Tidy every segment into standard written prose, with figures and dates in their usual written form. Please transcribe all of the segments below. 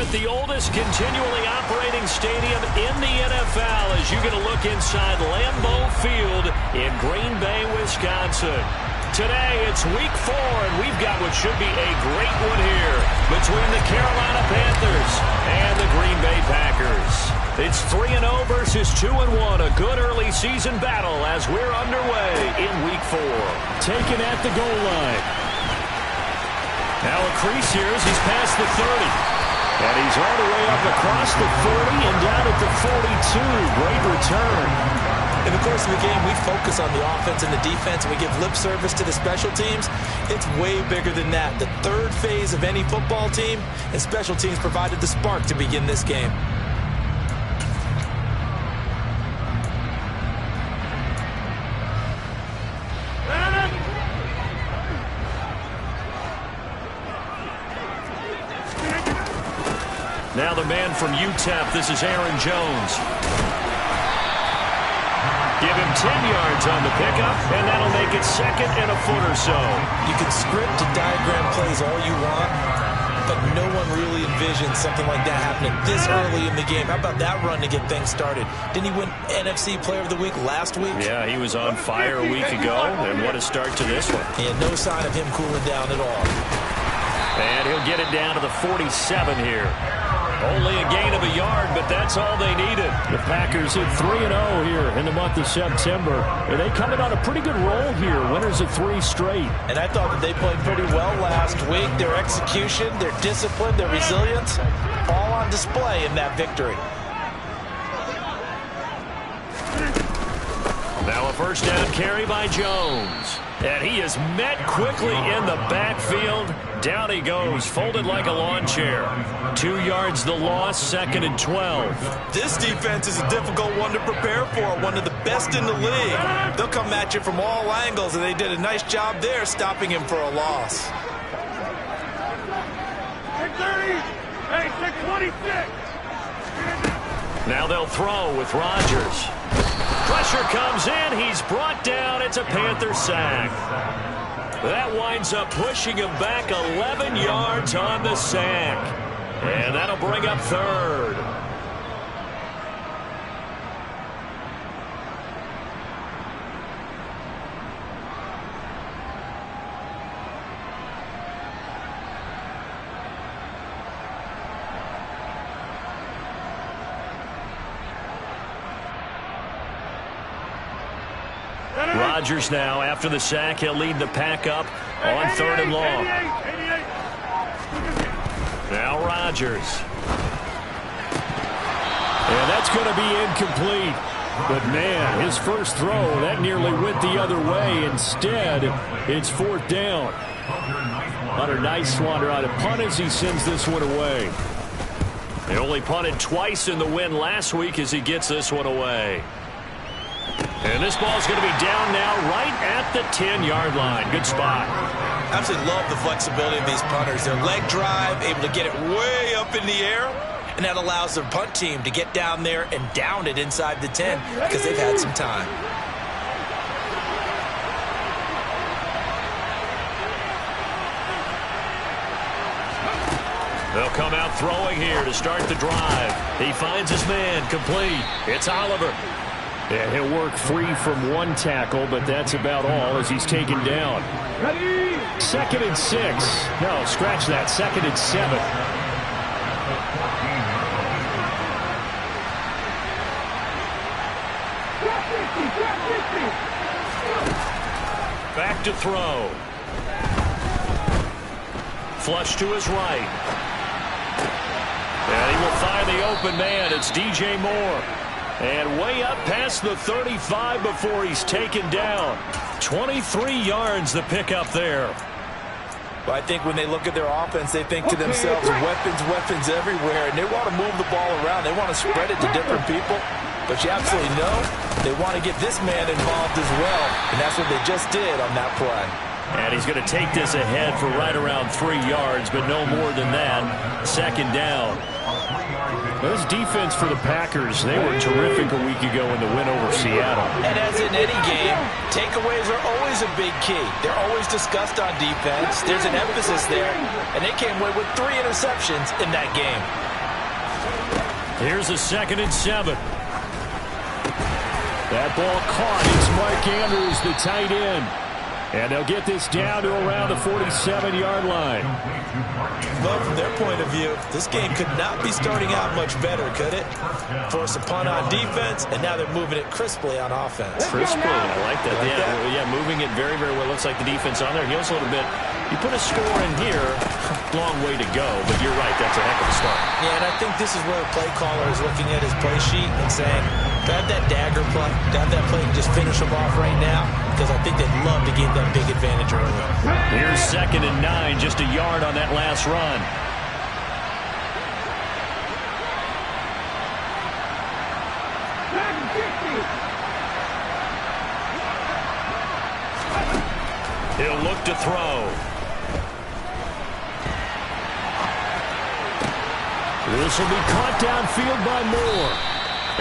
at the oldest continually operating stadium in the NFL as you get a look inside Lambeau Field in Green Bay, Wisconsin. Today, it's week 4, and we've got what should be a great one here between the Carolina Panthers and the Green Bay Packers. It's 3-0 versus 2-1, a good early season battle as we're underway in week 4. Taken at the goal line. Now a crease here as he's past the 30. And he's all the way up across the 40 and down at the 42. Great return. In the course of the game, we focus on the offense and the defense, and we give lip service to the special teams. It's way bigger than that. The third phase of any football team, and special teams provided the spark to begin this game. Now the man from UTEP, this is Aaron Jones. Give him 10 yards on the pickup, and that'll make it second and a foot or so. You can script to diagram plays all you want, but no one really envisions something like that happening this early in the game. How about that run to get things started? Didn't he win NFC Player of the Week last week? Yeah, he was on fire a week ago, and what a start to this one. And no sign of him cooling down at all. And he'll get it down to the 47 here. Only a gain of a yard, but that's all they needed. The Packers hit 3-0 here in the month of September. And they come in on a pretty good roll here. Winners of 3 straight. And I thought that they played pretty well last week. Their execution, their discipline, their resilience, all on display in that victory. Now a first down carry by Jones. And he is met quickly in the backfield. Down he goes, folded like a lawn chair. 2 yards the loss, second and 12. This defense is a difficult one to prepare for, one of the best in the league. They'll come at you from all angles, and they did a nice job there stopping him for a loss. 26. Now they'll throw with Rodgers. Pressure comes in. He's brought down. It's a Panther sack. That winds up pushing him back 11 yards on the sack. And that'll bring up third. Rodgers now, after the sack, he'll lead the pack up on third and long. Now Rodgers. And that's going to be incomplete. But, man, his first throw, that nearly went the other way. Instead, it's fourth down. Hunter Nicewander on a punt as he sends this one away. He only punted twice in the win last week as he gets this one away. And this ball's going to be down now right at the 10-yard line. Good spot. Absolutely love the flexibility of these punters. Their leg drive, able to get it way up in the air, and that allows their punt team to get down there and down it inside the 10 because they've had some time. They'll come out throwing here to start the drive. He finds his man, complete. It's Oliver. Yeah, he'll work free from one tackle, but that's about all as he's taken down. Ready? Second and 6. No, scratch that. Second and 7. Back to throw. Flush to his right. And he will find the open man. It's DJ Moore. And way up past the 35 before he's taken down. 23 yards the pickup there. Well, I think when they look at their offense, they think to themselves, weapons everywhere, and they want to move the ball around. They want to spread it to different people. But you absolutely know they want to get this man involved as well, and that's what they just did on that play. And he's going to take this ahead for right around 3 yards, but no more than that. Second down. Well, this defense for the Packers, they were terrific a week ago in the win over Seattle. And as in any game, takeaways are always a big key. They're always discussed on defense. There's an emphasis there, and they came away with 3 interceptions in that game. Here's a 2nd and 7. That ball caught. It's Mark Andrews, the tight end. And they'll get this down to around the 47-yard line. Well, from their point of view, this game could not be starting out much better, could it? Force a punt on defense, and now they're moving it crisply on offense. Crisply, I like that. Yeah, moving it very, very well. Looks like the defense on there heals a little bit. You put a score in here, long way to go, but you're right, that's a heck of a start. Yeah, and I think this is where the play caller is looking at his play sheet and saying, grab that dagger play, grab that play and just finish them off right now, because I think they'd love to get that big advantage early. Here's 2nd and 9, just a yard on that last run. He'll look to throw. This will be caught downfield by Moore.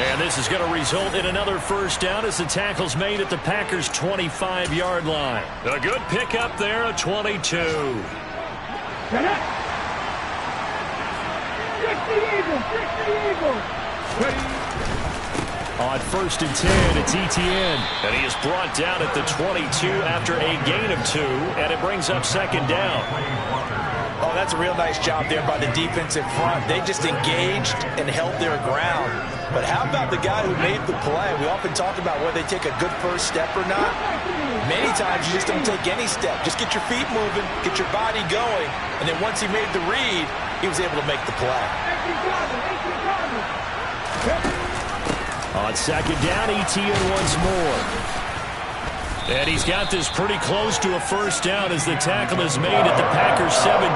And this is going to result in another first down as the tackle's made at the Packers' 25-yard line. A good pickup there, a 22. On 1st and 10, it's Etienne. And he is brought down at the 22 after a gain of 2, and it brings up 2nd down. Oh, that's a real nice job there by the defensive front. They just engaged and held their ground. But how about the guy who made the play? We often talk about whether they take a good first step or not. Many times you just don't take any step. Just get your feet moving, get your body going, and then once he made the read, he was able to make the play. On 2nd down, Etienne once more. And he's got this pretty close to a first down as the tackle is made at the Packers' 17.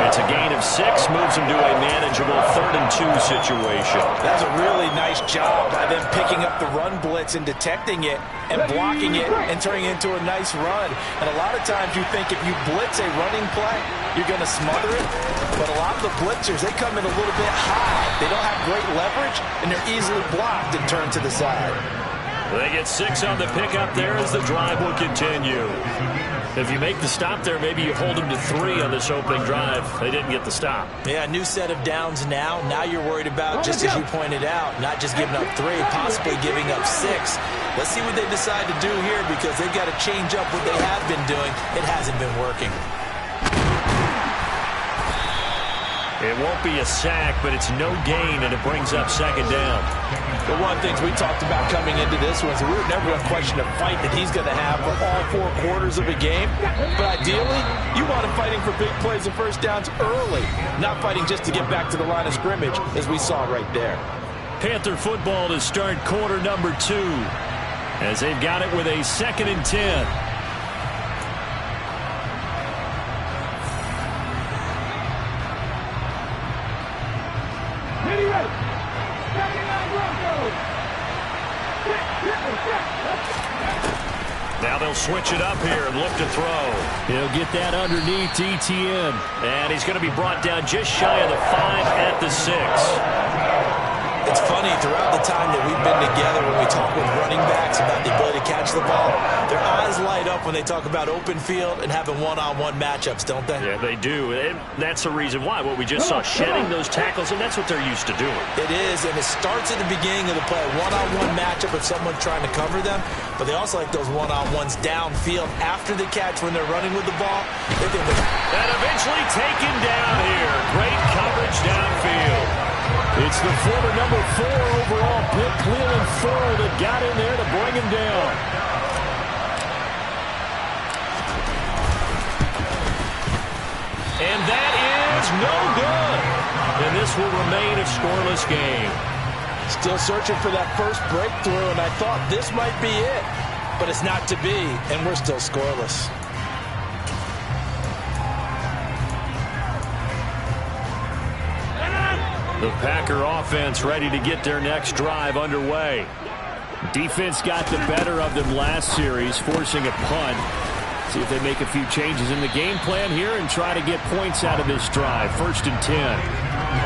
It's a gain of 6, moves him to a manageable 3rd and 2 situation. That's a really nice job by them picking up the run blitz and detecting it and blocking it and turning it into a nice run. And a lot of times you think if you blitz a running play, you're going to smother it. But a lot of the blitzers, they come in a little bit high. They don't have great leverage, and they're easily blocked and turned to the side. They get 6 on the pickup there as the drive will continue. If you make the stop there, maybe you hold them to 3 on this opening drive. They didn't get the stop. Yeah, new set of downs now. Now you're worried about, just as you pointed out, not just giving up 3, possibly giving up 6. Let's see what they decide to do here because they've got to change up what they have been doing. It hasn't been working. It won't be a sack, but it's no gain, and it brings up 2nd down. The one thing we talked about coming into this was we were never going to question a fight that he's going to have for all 4 quarters of a game. But ideally, you want him fighting for big plays and first downs early, not fighting just to get back to the line of scrimmage, as we saw right there. Panther football to start quarter number 2, as they've got it with a 2nd and 10. Now they'll switch it up here and look to throw. He'll get that underneath Etienne. And he's going to be brought down just shy of the 5 at the 6. It's funny, throughout the time that we've been together when we talk with running backs about the ability to catch the ball, their eyes light up when they talk about open field and having one-on-one matchups, don't they? Yeah, they do. And that's the reason why. What we just saw, shedding those tackles, and that's what they're used to doing. It is, and it starts at the beginning of the play. One-on-one matchup if someone's trying to cover them, but they also like those one-on-ones downfield after the catch when they're running with the ball. And eventually taken down here. Great coverage downfield. It's the former number 4 overall pick, Cleveland Farrell, that got in there to bring him down. And that is no good. And this will remain a scoreless game. Still searching for that first breakthrough, and I thought this might be it. But it's not to be, and we're still scoreless. The Packer offense ready to get their next drive underway. Defense got the better of them last series, forcing a punt. See if they make a few changes in the game plan here and try to get points out of this drive. 1st and 10.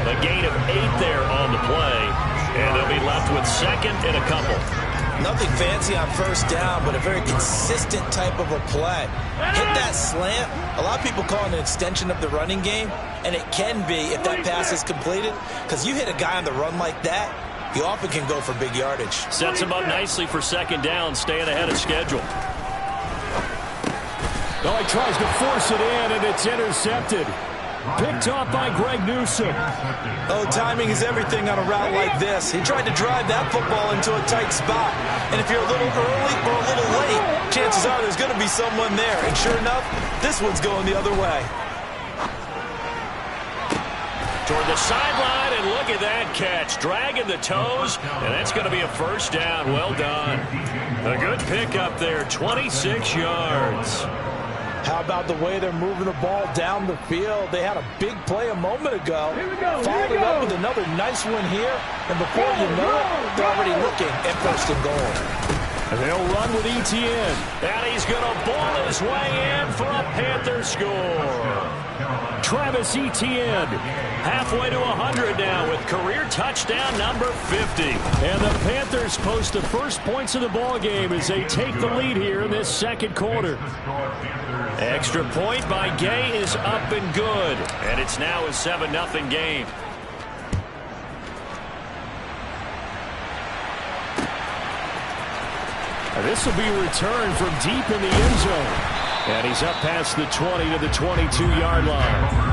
A gain of 8 there on the play. And they'll be left with 2nd and a couple. Nothing fancy on first down, but a very consistent type of a play. Hit that slant. A lot of people call it an extension of the running game, and it can be if that pass is completed, because you hit a guy on the run like that, he often can go for big yardage. Sets him up nicely for second down, staying ahead of schedule. Oh, he tries to force it in, and it's intercepted. Picked off by Greg Newsome. Oh, timing is everything on a route like this. He tried to drive that football into a tight spot. And if you're a little early or a little late, chances are there's going to be someone there. And sure enough, this one's going the other way. Toward the sideline, and look at that catch. Dragging the toes, and that's going to be a first down. Well done. A good pick up there, 26 yards. How about the way they're moving the ball down the field? They had a big play a moment ago. Followed it up with another nice one here. And before you know it, they're already looking at first and goal. And they'll run with Etienne. And he's going to ball his way in for a Panther score. Travis Etienne. Halfway to 100 now with career touchdown number 50. And the Panthers post the first points of the ball game as they take the lead here in this second quarter. Extra point by Gay is up and good. And it's now a 7-0 game. And this will be returned from deep in the end zone. And he's up past the 20 to the 22-yard line.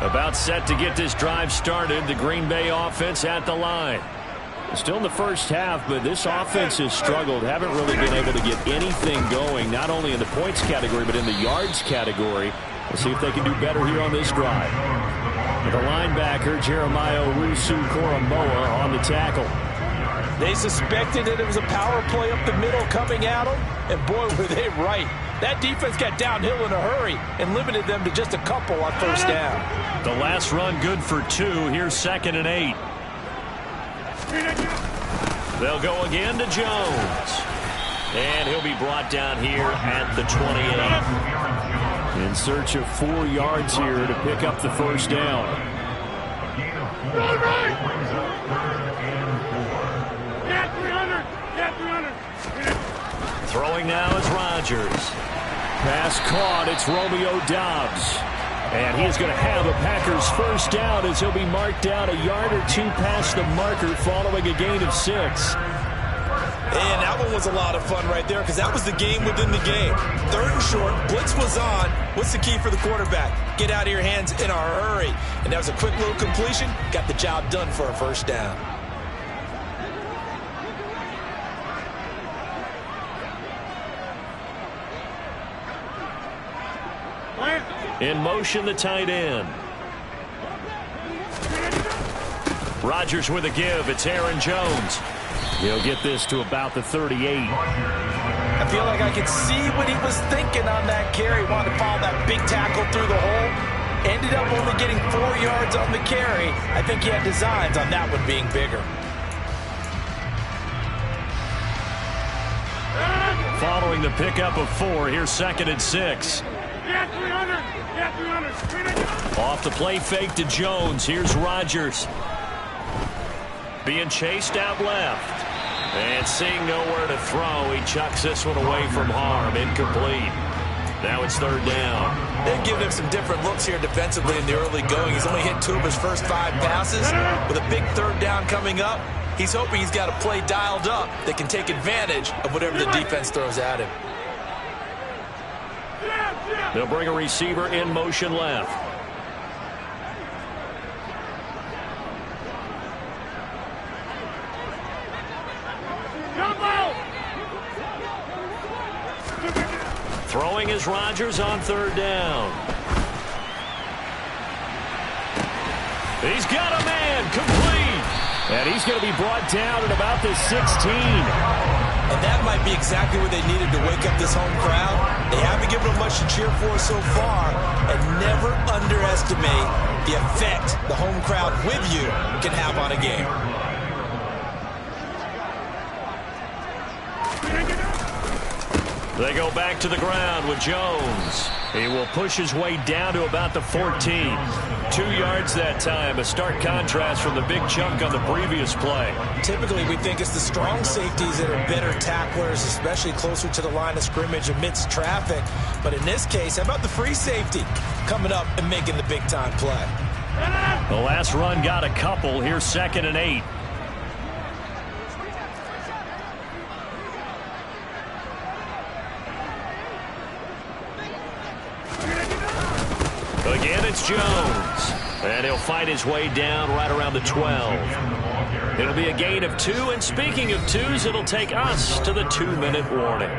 About set to get this drive started. The Green Bay offense at the line. Still in the first half, but this offense has struggled. Haven't really been able to get anything going, not only in the points category, but in the yards category. We'll see if they can do better here on this drive. The linebacker, Jeremiah Owusu-Koramoah, on the tackle. They suspected that it was a power play up the middle coming at them, and boy, were they right. That defense got downhill in a hurry and limited them to just a couple on first down. The last run good for 2. Here's 2nd and 8. They'll go again to Jones. And he'll be brought down here at the 28. In search of 4 yards here to pick up the first down. Throwing now is Rodgers. Pass caught. It's Romeo Doubs. And he's going to have a Packers first down as he'll be marked out a yard or 2 past the marker following a gain of 6. And that one was a lot of fun right there because that was the game within the game. 3rd and short. Blitz was on. What's the key for the quarterback? Get out of your hands in a hurry. And that was a quick little completion. Got the job done for a first down. In motion, the tight end. Rodgers with a give. It's Aaron Jones. He'll get this to about the 38. I feel like I could see what he was thinking on that carry. Wanted to follow that big tackle through the hole. Ended up only getting 4 yards on the carry. I think he had designs on that one being bigger. Following the pickup of 4, here's 2nd and 6. Off the play fake to Jones. Here's Rodgers. Being chased out left. And seeing nowhere to throw, he chucks this one away from harm. Incomplete. Now it's 3rd down. They've given him some different looks here defensively in the early going. He's only hit 2 of his first 5 passes. With a big 3rd down coming up, he's hoping he's got a play dialed up that can take advantage of whatever the defense throws at him. They'll bring a receiver in motion left. Throwing is Rodgers on 3rd down. He's got a man, complete. And he's going to be brought down at about the 16. And that might be exactly what they needed to wake up this home crowd. They haven't given them much to cheer for so far. And never underestimate the effect the home crowd with you can have on a game. They go back to the ground with Jones. He will push his way down to about the 14. 2 yards that time. A stark contrast from the big chunk on the previous play. Typically, we think it's the strong safeties that are better tacklers, especially closer to the line of scrimmage amidst traffic. But in this case, how about the free safety coming up and making the big-time play? The last run got a couple. Here's 2nd and 8. Again, it's Jones. And he'll fight his way down right around the 12. It'll be a gain of 2. And speaking of 2s, it'll take us to the 2-minute warning.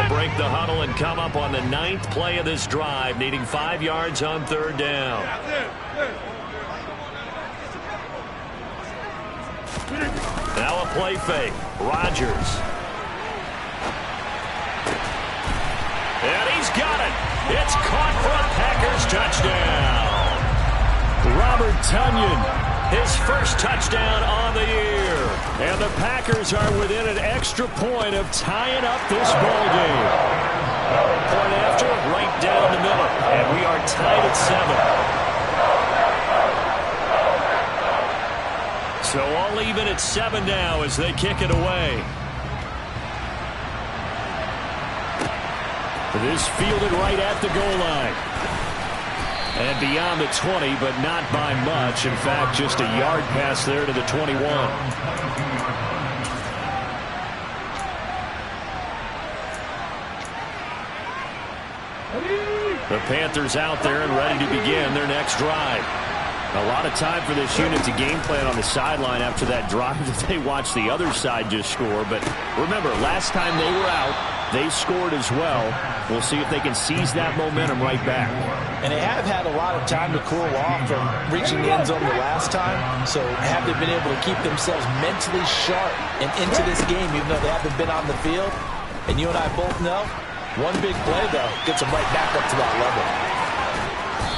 Break the huddle and come up on the 9th play of this drive, needing 5 yards on 3rd down. Now a play fake. Rodgers. And he's got it. It's caught for a Packers touchdown. Robert Tonyan, his first touchdown on the year. And the Packers are within an extra point of tying up this ball game. Point after, right down the middle. And we are tied at 7. So all even at 7 now as they kick it away. This fielded right at the goal line. And beyond the 20, but not by much. In fact, just a yard pass there to the 21. The Panthers out there and ready to begin their next drive. A lot of time for this unit to game plan on the sideline after that drive that they watched the other side just score. But remember, last time they were out, they scored as well. We'll see if they can seize that momentum right back. And they have had a lot of time to cool off from reaching the end zone the last time. So have they been able to keep themselves mentally sharp and into this game, even though they haven't been on the field? And you and I both know, one big play, though, gets them right back up to that level.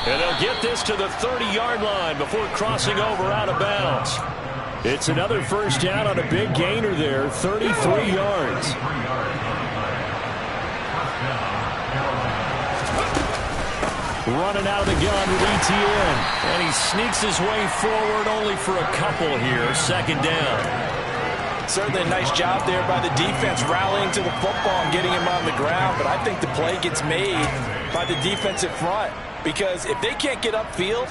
And they'll get this to the 30-yard line before crossing over out of bounds. It's another first down on a big gainer there, 33 yards. Running out of the gun with ETN. And he sneaks his way forward only for a couple here. 2nd down. Certainly a nice job there by the defense rallying to the football and getting him on the ground. But I think the play gets made by the defensive front. Because if they can't get upfield,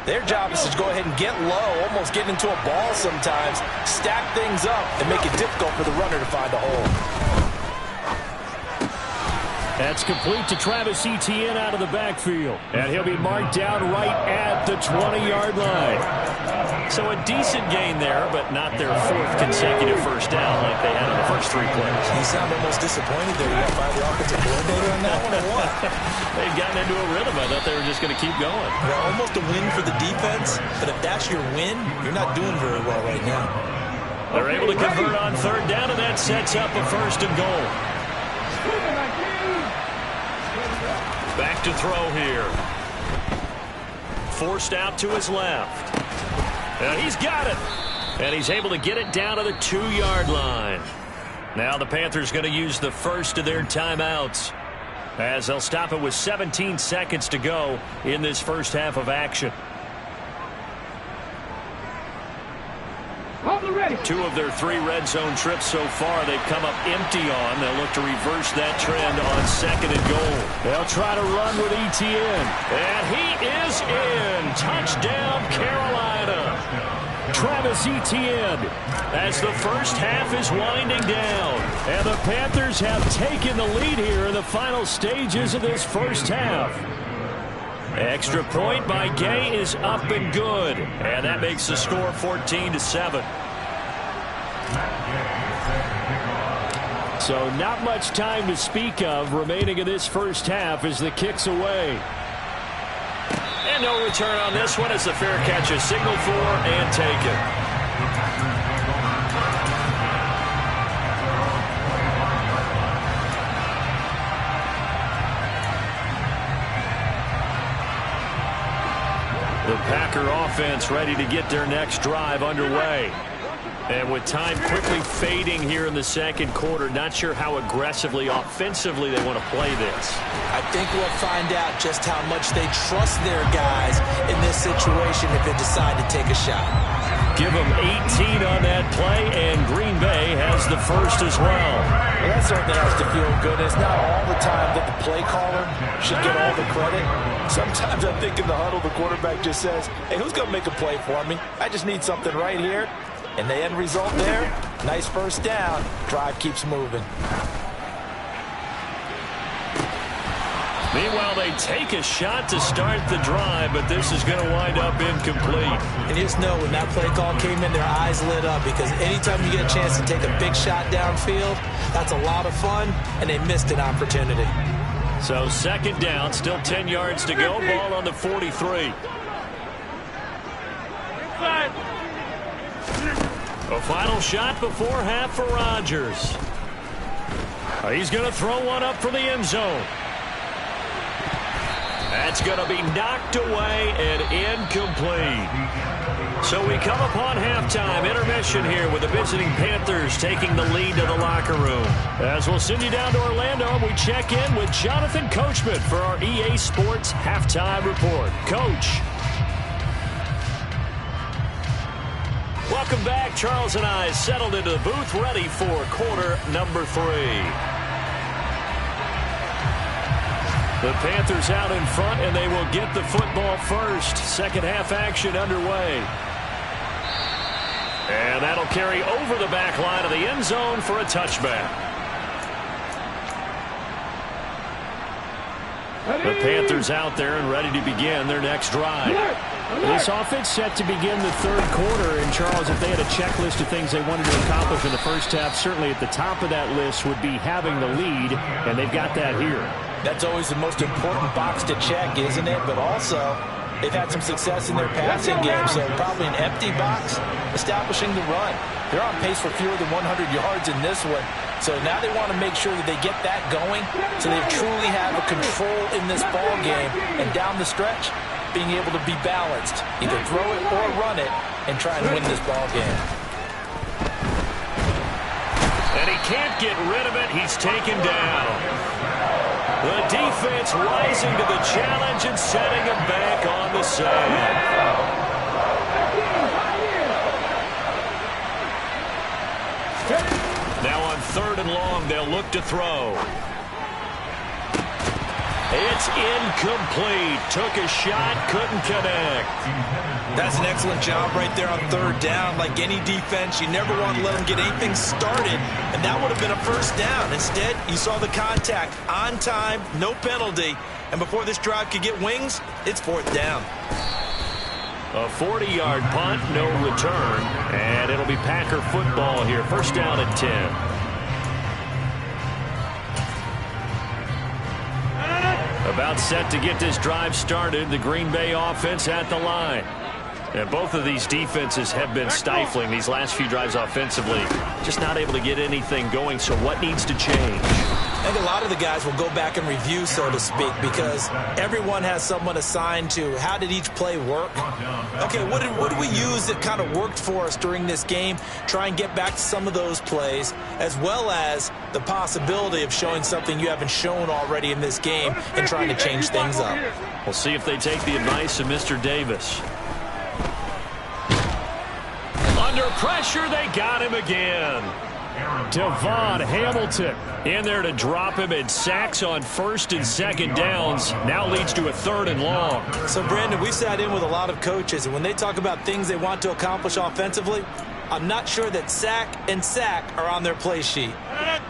their job is to go ahead and get low, almost get into a ball sometimes, stack things up, and make it difficult for the runner to find a hole. That's complete to Travis Etienne out of the backfield. And he'll be marked down right at the 20-yard line. So a decent gain there, but not their 4th consecutive first down like they had in the first 3 plays. You sound almost disappointed there. You got to fire the offensive coordinator on that one or what? They've gotten into a rhythm. I thought they were just going to keep going. Well, almost a win for the defense, but if that's your win, you're not doing very well right now. They're able to convert on 3rd down, and that sets up a 1st and goal. Back to throw here. Forced out to his left. And he's got it. And he's able to get it down to the 2-yard line. Now the Panthers going to use the first of their timeouts, as they'll stop it with 17 seconds to go in this first half of action. 2 of their 3 red zone trips so far they've come up empty on. They'll look to reverse that trend on 2nd and goal. They'll try to run with ETN. And he is in. Touchdown, Carolina. Travis Etienne. As the first half is winding down. And the Panthers have taken the lead here in the final stages of this first half. Extra point by Gay is up and good. And that makes the score 14-7. So not much time to speak of remaining in this first half as the kick's away. And no return on this one as the fair catch is signaled for and taken. Panther offense ready to get their next drive underway. And with time quickly fading here in the second quarter, not sure how aggressively, offensively they want to play this. I think we'll find out just how much they trust their guys in this situation if they decide to take a shot. Give them 18 on that play, and Green Bay has the first as well. Well, that certainly has to feel good. It's not all the time that the play caller should get all the credit. Sometimes I think in the huddle, the quarterback just says, hey, who's going to make a play for me? I just need something right here. And the end result there, nice first down. Drive keeps moving. Meanwhile, they take a shot to start the drive, but this is going to wind up incomplete. And you just know when that play call came in, their eyes lit up, because anytime you get a chance to take a big shot downfield, that's a lot of fun, and they missed an opportunity. So second down, still 10 yards to go, ball on the 43. A final shot before half for Rodgers. He's going to throw one up for the end zone. That's going to be knocked away and incomplete. So we come upon halftime intermission here with the visiting Panthers taking the lead to the locker room. As we'll send you down to Orlando, and we check in with Jonathan Coachman for our EA Sports Halftime Report. Coach. Welcome back. Charles and I settled into the booth ready for quarter number 3. The Panthers out in front, and they will get the football first. Second half action underway. And that'll carry over the back line of the end zone for a touchback. The Panthers out there and ready to begin their next drive. This offense set to begin the third quarter. And, Charles, if they had a checklist of things they wanted to accomplish in the first half, certainly at the top of that list would be having the lead, and they've got that here. That's always the most important box to check, isn't it? But also, they've had some success in their passing game, so probably an empty box, establishing the run. They're on pace for fewer than 100 yards in this one. So now they want to make sure that they get that going so they truly have a control in this ball game. And down the stretch, being able to be balanced, either throw it or run it, and try and win this ball game. And he can't get rid of it. He's taken down. The defense rising to the challenge and setting him back on the sand. Now on 3rd and long, they'll look to throw. It's incomplete. Took a shot, couldn't connect. That's an excellent job right there on 3rd down. Like any defense, you never want to let them get anything started, and that would have been a first down. Instead, you saw the contact on time, no penalty, and before this drive could get wings, it's 4th down. A 40-yard punt, no return, and it'll be Packer football here. First down at 10. About set to get this drive started, the Green Bay offense at the line. And both of these defenses have been stifling these last few drives offensively. Just not able to get anything going, so what needs to change? I think a lot of the guys will go back and review, so to speak, because everyone has someone assigned to how did each play work. Okay, what did we use that kind of worked for us during this game? Try and get back to some of those plays, as well as the possibility of showing something you haven't shown already in this game and trying to change things up. We'll see if they take the advice of Mr. Davis. Under pressure, they got him again. Devon Hamilton in there to drop him, and sacks on 1st and 2nd downs now leads to a 3rd and long. So, Brandon, we sat in with a lot of coaches, and when they talk about things they want to accomplish offensively, I'm not sure that sack and sack are on their play sheet.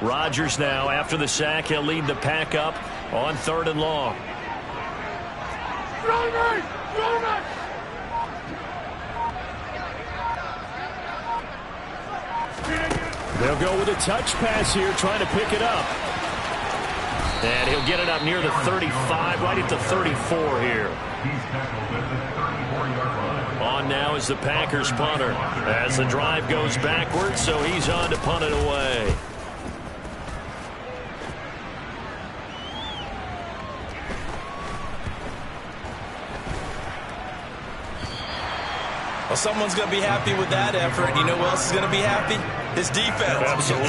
Rodgers now, after the sack, he'll lead the pack up on 3rd and long. They'll go with a touch pass here, trying to pick it up. And he'll get it up near the 35, right at the 34 here. On now is the Packers punter as the drive goes backwards, so he's on to punt it away. Well, someone's going to be happy with that effort. You know who else is going to be happy? His defense. Absolutely.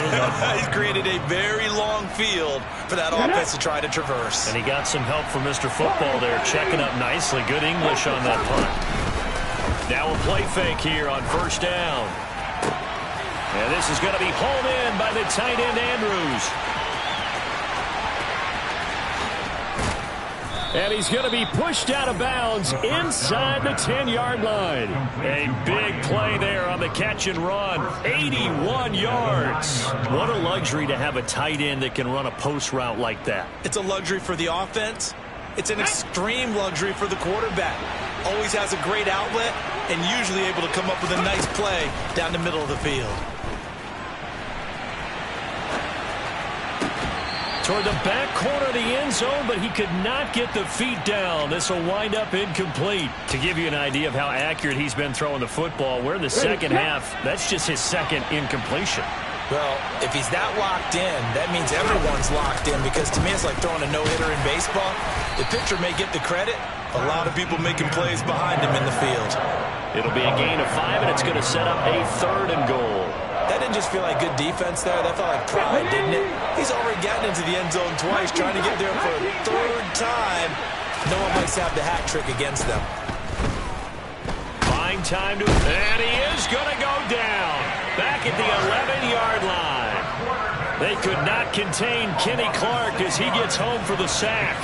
He's created a very long field for that offense to try to traverse. And he got some help from Mr. Football there, checking up nicely. Good English on that punt. Now a play fake here on first down. And this is going to be hauled in by the tight end, Andrews. And he's going to be pushed out of bounds inside the 10-yard line. A big play there on the catch and run. 81 yards. What a luxury to have a tight end that can run a post route like that. It's a luxury for the offense. It's an extreme luxury for the quarterback. Always has a great outlet and usually able to come up with a nice play down the middle of the field. Toward the back corner of the end zone, but he could not get the feet down. This will wind up incomplete. To give you an idea of how accurate he's been throwing the football, we're in the second half. That's just his second incompletion. Well, if he's that locked in, that means everyone's locked in, because to me it's like throwing a no-hitter in baseball. The pitcher may get the credit, a lot of people making plays behind him in the field. It'll be a gain of 5, and it's going to set up a 3rd and goal. That didn't just feel like good defense there. That felt like pride, didn't it? He's already gotten into the end zone twice, trying to get there for a 3rd time. No one likes to have the hat trick against them. Fine time to... And he is going to go down. Back at the 11-yard line. They could not contain Kenny Clark as he gets home for the sack.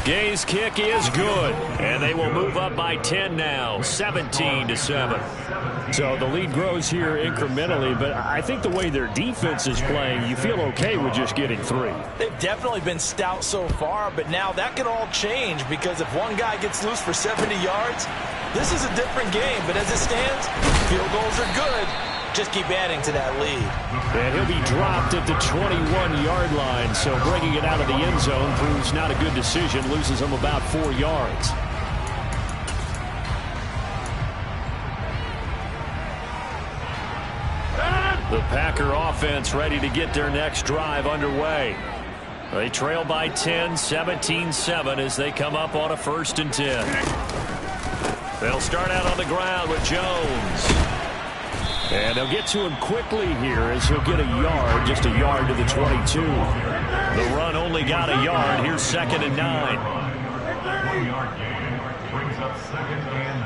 Gay's kick is good, and they will move up by 10 now, 17-7. So the lead grows here incrementally, but I think the way their defense is playing, you feel okay with just getting 3. They've definitely been stout so far, but now that could all change, because if one guy gets loose for 70 yards, this is a different game. But as it stands, field goals are good. Just keep adding to that lead. And he'll be dropped at the 21-yard line, so bringing it out of the end zone proves not a good decision, loses him about 4 yards. The Packer offense ready to get their next drive underway. They trail by 10, 17-7 as they come up on a 1st and 10. They'll start out on the ground with Jones. And they'll get to him quickly here as he'll get a yard, just a yard to the 22. The run only got a yard. Here's 2nd and 9. One-yard gain brings up 2nd and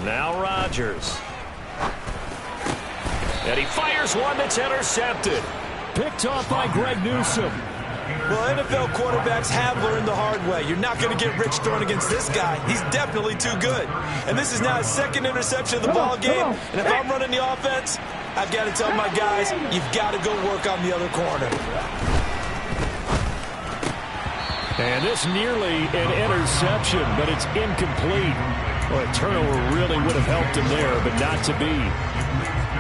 9. Now Rodgers. And he fires one that's intercepted. Picked off by Greg Newsome. Well, NFL quarterbacks have learned the hard way. You're not going to get rich throwing against this guy. He's definitely too good. And this is now his 2nd interception of the ball game. And if I'm running the offense, I've got to tell my guys, you've got to go work on the other corner. And this nearly an interception, but it's incomplete. Well, a turnover really would have helped him there, but not to be.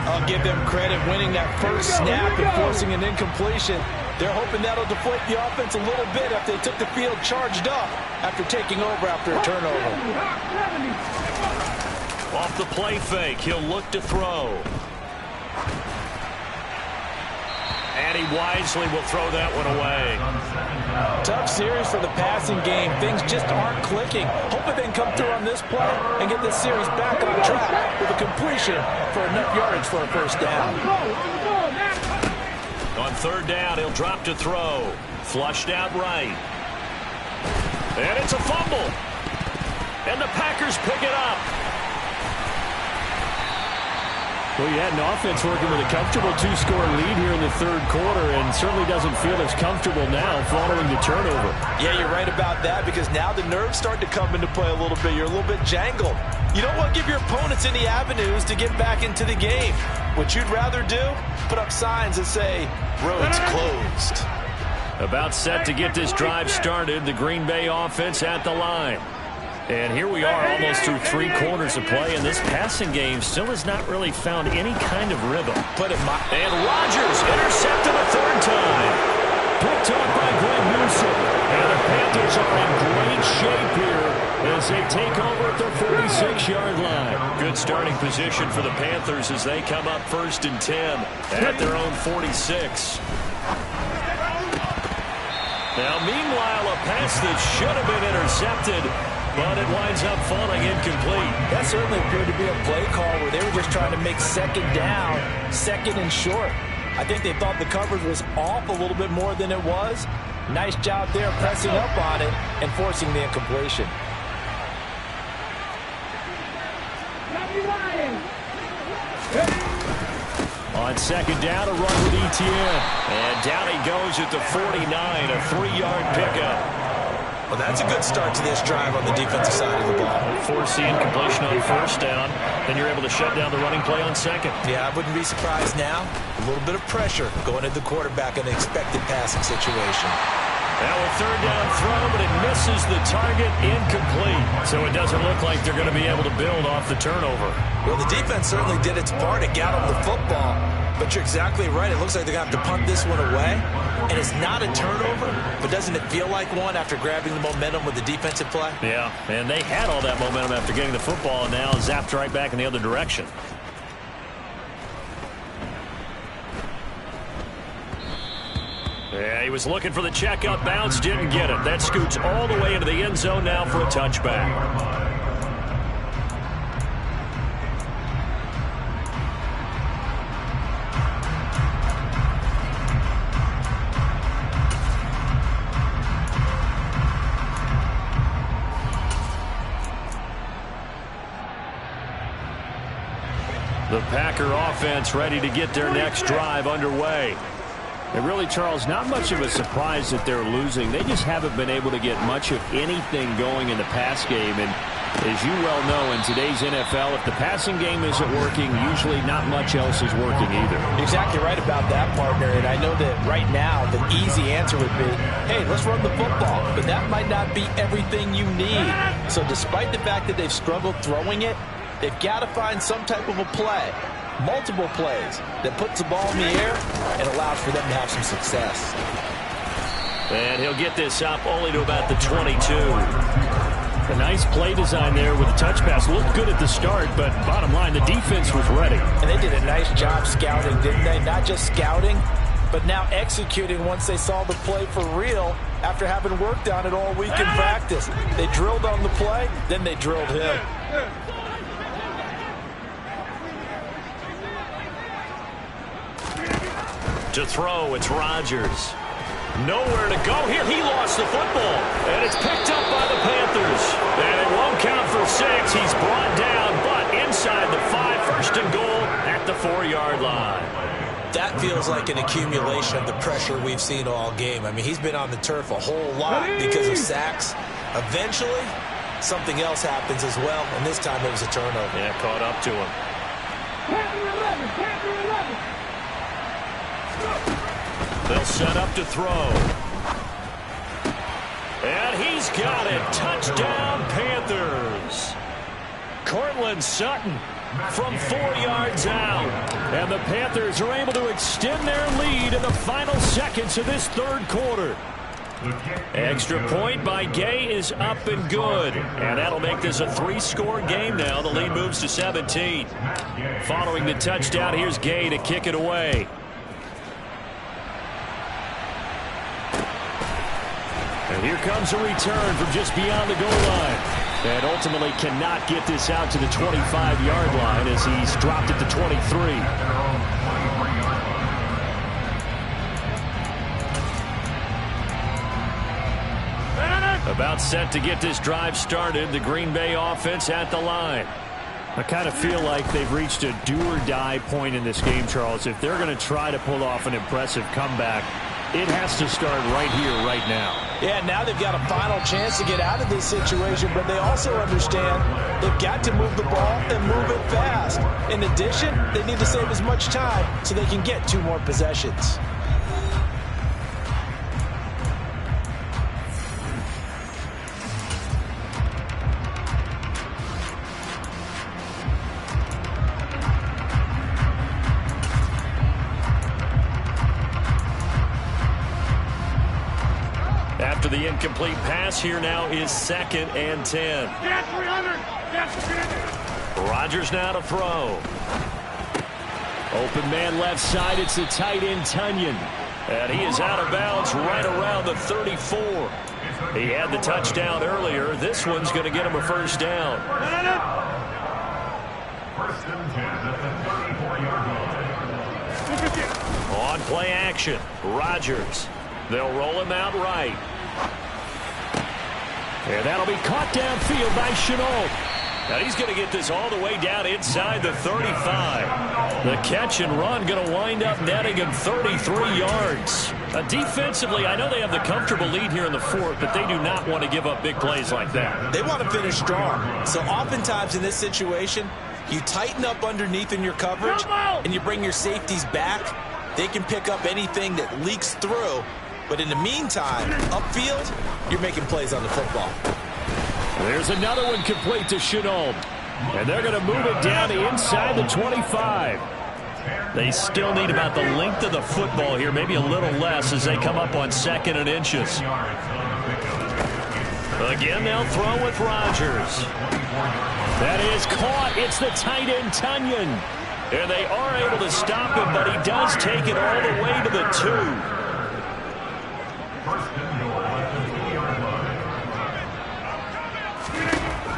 I'll give them credit winning that first snap and forcing an incompletion. They're hoping that'll deflate the offense a little bit after they took the field charged up after taking over after a turnover. Off the play fake, he'll look to throw. And he wisely will throw that one away. Tough series for the passing game. Things just aren't clicking. Hoping they can come through on this play and get this series back on track with a completion for enough yardage for a 1st down. On 3rd down, he'll drop to throw. Flushed out right. And it's a fumble. And the Packers pick it up. Well, you had an offense working with a comfortable 2-score lead here in the 3rd quarter, and certainly doesn't feel as comfortable now following the turnover. Yeah, you're right about that, because now the nerves start to come into play a little bit. You're a little bit jangled. You don't want to give your opponents any avenues to get back into the game. What you'd rather do, put up signs that say, roads closed. About set to get this drive started, the Green Bay offense at the line. And here we are almost through 3 quarters of play, and this passing game still has not really found any kind of rhythm. And Rodgers intercepted a 3rd time. Picked off by Greg Newsome. And the Panthers are in great shape here as they take over at their 46-yard line. Good starting position for the Panthers as they come up 1st and 10 at their own 46. Now, meanwhile, a pass that should have been intercepted, but it winds up falling incomplete. That certainly appeared to be a play call where they were just trying to make second down, second and short. I think they thought the coverage was off a little bit more than it was. Nice job there pressing up on it and forcing the incompletion. On second down, a run with Etienne. And down he goes at the 49, a 3-yard pickup. Well, that's a good start to this drive on the defensive side of the ball. Force the incompletion on 1st down. Then you're able to shut down the running play on 2nd. Yeah, I wouldn't be surprised now. A little bit of pressure going at the quarterback in an expected passing situation. Now a 3rd down throw, but it misses the target, incomplete. So it doesn't look like they're going to be able to build off the turnover. Well, the defense certainly did its part. It got them the football. But you're exactly right. It looks like they're going to have to punt this one away. And it's not a turnover, but doesn't it feel like one after grabbing the momentum with the defensive play? Yeah, and they had all that momentum after getting the football, and now zapped right back in the other direction. Yeah, he was looking for the checkup bounce, didn't get it. That scoots all the way into the end zone now for a touchback. The Packer offense ready to get their next drive underway. And really, Charles, not much of a surprise that they're losing. They just haven't been able to get much of anything going in the pass game. And as you well know, in today's NFL, if the passing game isn't working, usually not much else is working either. You're exactly right about that, partner. And I know that right now the easy answer would be, hey, let's run the football. But that might not be everything you need. So despite the fact that they've struggled throwing it, they've got to find some type of a play, multiple plays, that puts the ball in the air and allows for them to have some success. And he'll get this up only to about the 22. A nice play design there with the touch pass. Looked good at the start, but bottom line, the defense was ready. And they did a nice job scouting, didn't they? Not just scouting, but now executing once they saw the play for real after having worked on it all week in practice. They drilled on the play, then they drilled him. To throw, it's Rodgers. Nowhere to go here. He lost the football, and it's picked up by the Panthers. And it won't count for 6. He's brought down, but inside the 5, 1st and goal at the 4-yard line. That feels like an accumulation of the pressure we've seen all game. I mean, he's been on the turf a whole lot because of sacks. Eventually, something else happens as well, and this time it was a turnover. Yeah, caught up to him. They'll set up to throw. And he's got it. Touchdown, Panthers. Cortland Sutton from 4 yards out. And the Panthers are able to extend their lead in the final seconds of this 3rd quarter. Extra point by Gay is up and good. And that'll make this a 3-score game now. The lead moves to 17. Following the touchdown, here's Gay to kick it away. And here comes a return from just beyond the goal line. And ultimately cannot get this out to the 25-yard line as he's dropped it to 23. About set to get this drive started. The Green Bay offense at the line. I kind of feel like they've reached a do-or-die point in this game, Charles. If they're going to try to pull off an impressive comeback, it has to start right here, right now. Yeah, now they've got a final chance to get out of this situation, but they also understand they've got to move the ball and move it fast. In addition, they need to save as much time so they can get 2 more possessions. After the incomplete pass, here now is 2nd and 10. Rodgers now to throw. Open man left side. It's the tight end, Tunyon. And he is out of bounds right around the 34. He had the touchdown earlier. This one's going to get him a first down. First and 10 at the 34-yard line. On play action, Rodgers. They'll roll him out right. And that'll be caught downfield by Chenault. Now he's going to get this all the way down inside the 35. The catch and run going to wind up netting him 33 yards. Defensively, I know they have the comfortable lead here in the fourth, but they do not want to give up big plays like that. They want to finish strong. So oftentimes in this situation, you tighten up underneath in your coverage, and you bring your safeties back. They can pick up anything that leaks through. But in the meantime, upfield, you're making plays on the football. There's another one complete to Chenault. And they're going to move it down to inside the 25. They still need about the length of the football here, maybe a little less as they come up on 2nd and inches. Again, they'll throw with Rodgers. That is caught. It's the tight end, Tunyon. And they are able to stop him, but he does take it all the way to the 2.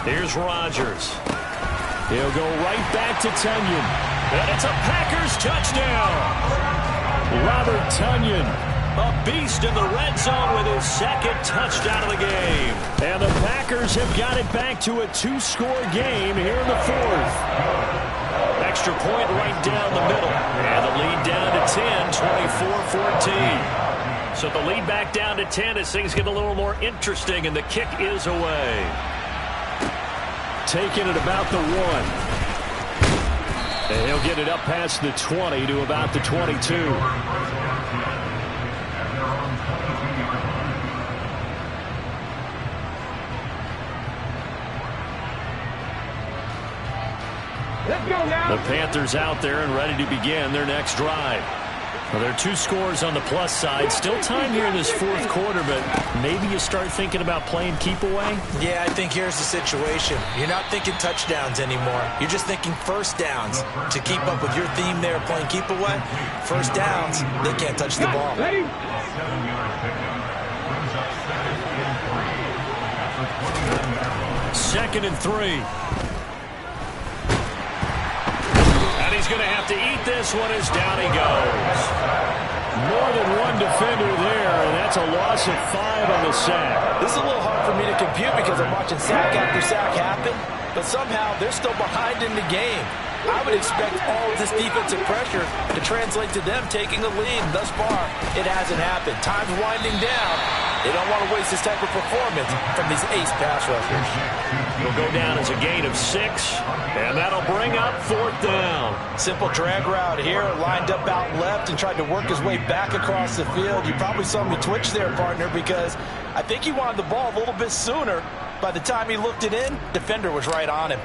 Here's Rodgers. He'll go right back to Tunyon. And it's a Packers touchdown. Robert Tunyon. A beast in the red zone with his 2nd touchdown of the game. And the Packers have got it back to a 2-score game here in the fourth. Extra point right down the middle. And the lead down to 10, 24-14. So the lead back down to 10 as things get a little more interesting, and the kick is away. Taking it about the 1. And he'll get it up past the 20 to about the 22. The Panthers out there and ready to begin their next drive. Well, there are 2 scores on the plus side. Still time here in this fourth quarter, but maybe you start thinking about playing keep away? Yeah, I think here's the situation. You're not thinking touchdowns anymore. You're just thinking first downs. To keep up with your theme there, playing keep away, first downs, they can't touch the ball. 7-yard pickup. 2nd and 3. He's going to have to eat this one as down he goes. More than one defender there, and that's a loss of 5 on the sack. This is a little hard for me to compute because I'm watching sack after sack happen, but somehow they're still behind in the game. I would expect all of this defensive pressure to translate to them taking the lead. Thus far, it hasn't happened. Time's winding down. They don't want to waste this type of performance from these ace pass rushers. It'll go down as a gain of 6, and that'll bring up 4th down. Simple drag route here, lined up out left and tried to work his way back across the field. You probably saw me twitch there, partner, because I think he wanted the ball a little bit sooner. By the time he looked it in, defender was right on him.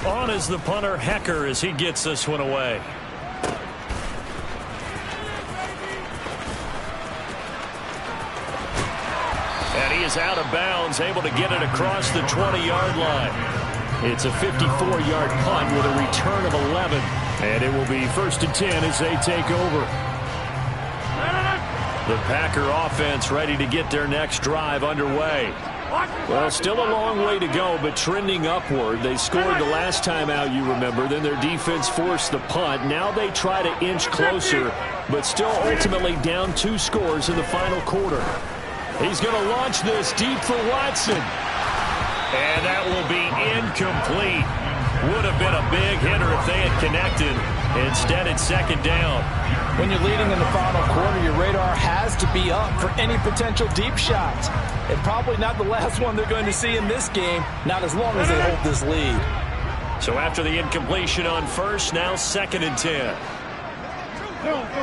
On is the punter, Hecker, as he gets this one away. And he is out of bounds, able to get it across the 20-yard line. It's a 54-yard punt with a return of 11. And it will be 1st and 10 as they take over. The Packer offense ready to get their next drive underway. Well, still a long way to go, but trending upward. They scored the last time out, you remember. Then their defense forced the punt. Now they try to inch closer, but still ultimately down 2 scores in the final quarter. He's going to launch this deep for Watson. And that will be incomplete. Would have been a big hitter if they had connected. Instead, it's 2nd down. When you're leading in the final quarter, your radar has to be up for any potential deep shots. And probably not the last one they're going to see in this game, not as long as they hold this lead. So after the incompletion on 1st, now 2nd and 10.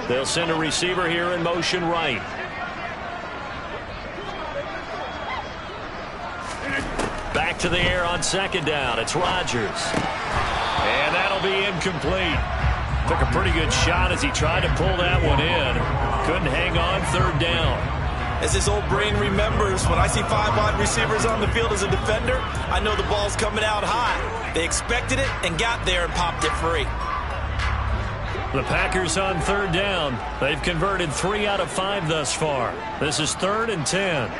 They'll send a receiver here in motion right. Back to the air on 2nd down. It's Rodgers. And that'll be incomplete. Took a pretty good shot as he tried to pull that one in. couldn't hang on third down. As his old brain remembers, when I see 5 wide receivers on the field as a defender, I know the ball's coming out high. They expected it and got there and popped it free. The Packers on third down. They've converted 3 out of 5 thus far. This is 3rd and 10.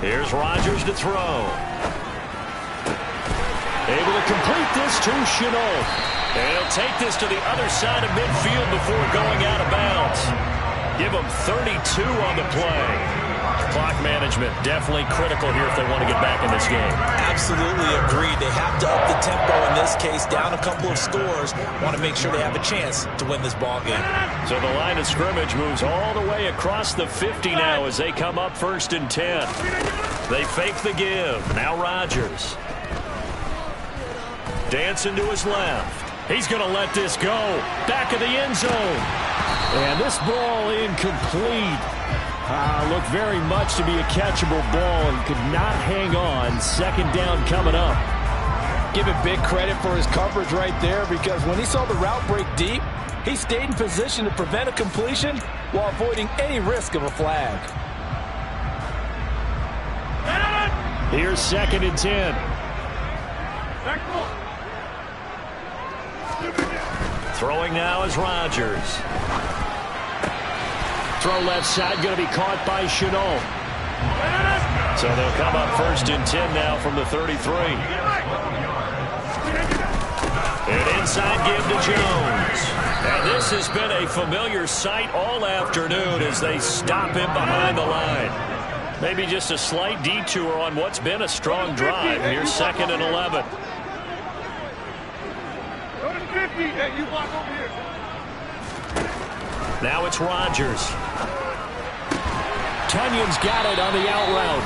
Here's Rodgers to throw. Able to complete this to Chenault. And he'll take this to the other side of midfield before going out of bounds. Give them 32 on the play. Clock management definitely critical here if they want to get back in this game. Absolutely agreed. They have to up the tempo in this case, down a couple of scores. Want to make sure they have a chance to win this ball game. So the line of scrimmage moves all the way across the 50 now as they come up 1st and 10. They fake the give. Now Rodgers. Dancing to his left. He's going to let this go. Back of the end zone. And this ball incomplete. Looked very much to be a catchable ball and could not hang on. 2nd down coming up. Give him big credit for his coverage right there, because when he saw the route break deep, he stayed in position to prevent a completion while avoiding any risk of a flag. Here's 2nd and 10. Throwing now is Rodgers. Throw left side, going to be caught by Chenault. So they'll come up 1st and 10 now from the 33. An inside give to Jones. And this has been a familiar sight all afternoon as they stop him behind the line. Maybe just a slight detour on what's been a strong drive. Here's 2nd and 11. Now it's Rodgers. Tunyon's got it on the out route.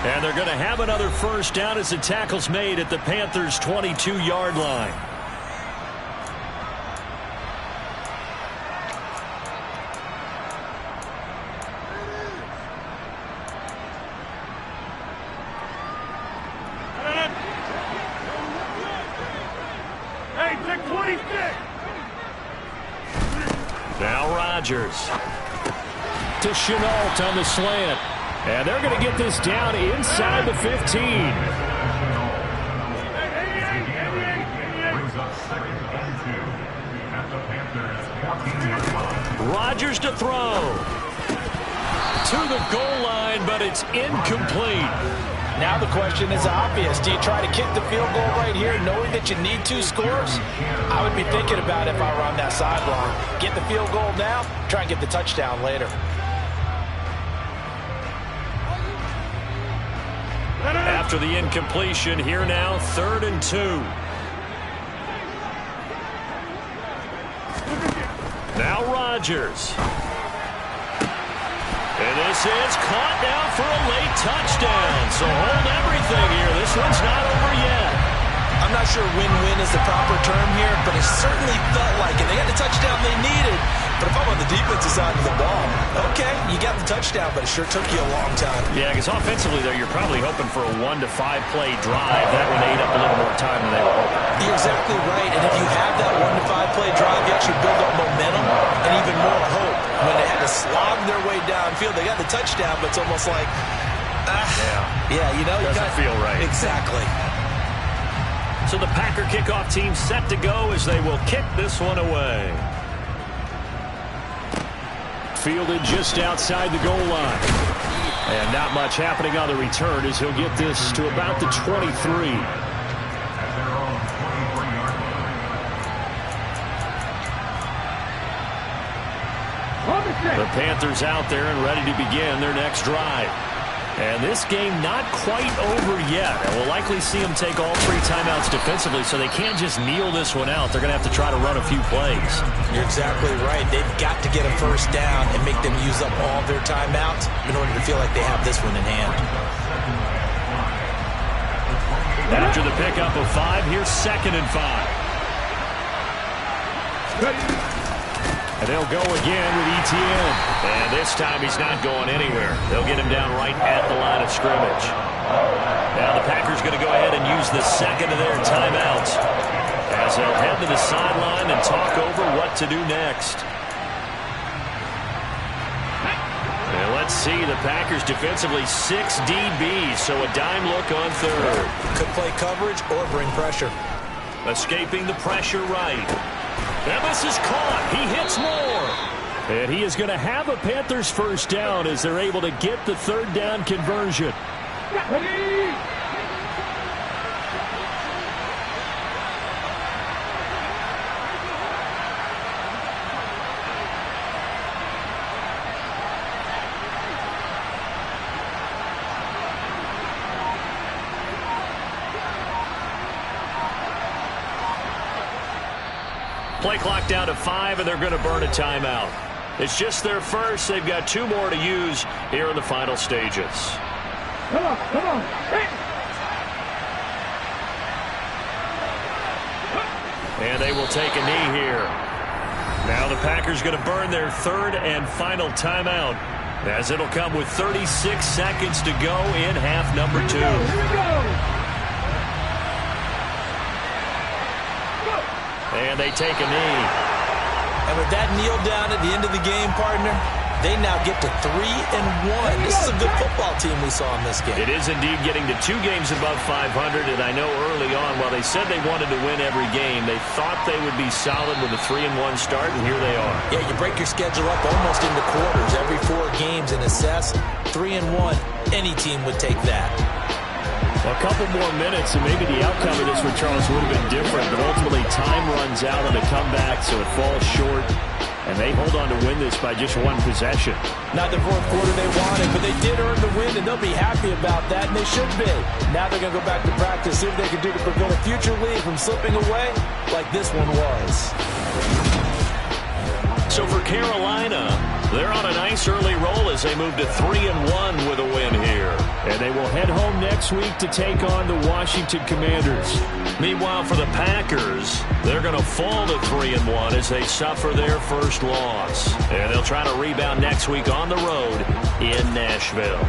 And they're going to have another 1st down as the tackle's made at the Panthers' 22-yard line. Now Rodgers. To Chenault on the slant. And they're going to get this down inside the 15. Rodgers to throw. To the goal line, but it's incomplete. Now the question is obvious. Do you try to kick the field goal right here knowing that you need 2 scores? I would be thinking about it if I were on that sideline. Get the field goal now, try and get the touchdown later. After the incompletion, here now, 3rd and 2. Now Rodgers. And this is caught now for a late touchdown. So hold everything here. This one's not over yet. I'm not sure win-win is the proper term here, but it certainly felt like it. They got the touchdown they needed. But if I'm on the defensive side of the ball, okay, you got the touchdown, but it sure took you a long time. Yeah, because offensively there, you're probably hoping for a 1 to 5 play drive. That one ate up a little more time than they were hoping. You're exactly right. And if you have that 1 to 5 play drive, you actually build up momentum and even more hope. When they had to slog their way downfield, they got the touchdown, but it's almost like, yeah, you know, doesn't feel right. Exactly. So the Packer kickoff team set to go as they will kick this one away. Fielded just outside the goal line. And not much happening on the return as he'll get this to about the 23. The Panthers out there and ready to begin their next drive. And this game not quite over yet. And we'll likely see them take all 3 timeouts defensively, so they can't just kneel this one out. They're going to have to try to run a few plays. You're exactly right. They've got to get a 1st down and make them use up all their timeouts in order to feel like they have this one in hand. After the pickup of 5, here's 2nd and 5. And they'll go again with ETN. And this time he's not going anywhere. They'll get him down right at the line of scrimmage. Now the Packers going to go ahead and use the second of their timeouts as they'll head to the sideline and talk over what to do next. And let's see, the Packers defensively 6 DBs, so a dime look on third. Could play coverage or bring pressure. Escaping the pressure right. And this is caught. He hits more. And he is going to have a Panthers first down as they're able to get the third down conversion. Play clock down to 5, and they're going to burn a timeout. It's just their first. They've got 2 more to use here in the final stages. Come on. And they will take a knee here. Now the Packers going to burn their third and final timeout, as it'll come with 36 seconds to go in half number 2. Here we go. And they take a knee. And with that kneel down at the end of the game, partner, they now get to 3-1. This is a good football team we saw in this game. It is indeed getting to 2 games above 500, and I know early on, while they said they wanted to win every game, they thought they would be solid with a 3-1 start, and here they are. Yeah, you break your schedule up almost into quarters, every 4 games, and assess 3-1. Any team would take that. A couple more minutes, and maybe the outcome of this with Charles would have been different, but ultimately time runs out on the comeback, so it falls short, and they hold on to win this by just 1 possession. Not the fourth quarter they wanted, but they did earn the win, and they'll be happy about that, and they should be. Now they're going to go back to practice, see what they can do to prevent a future lead from slipping away like this one was. So for Carolina, they're on a nice early roll as they move to 3-1 with a win here. And they will head home next week to take on the Washington Commanders. Meanwhile, for the Packers, they're going to fall to 3-1 as they suffer their first loss. And they'll try to rebound next week on the road in Nashville.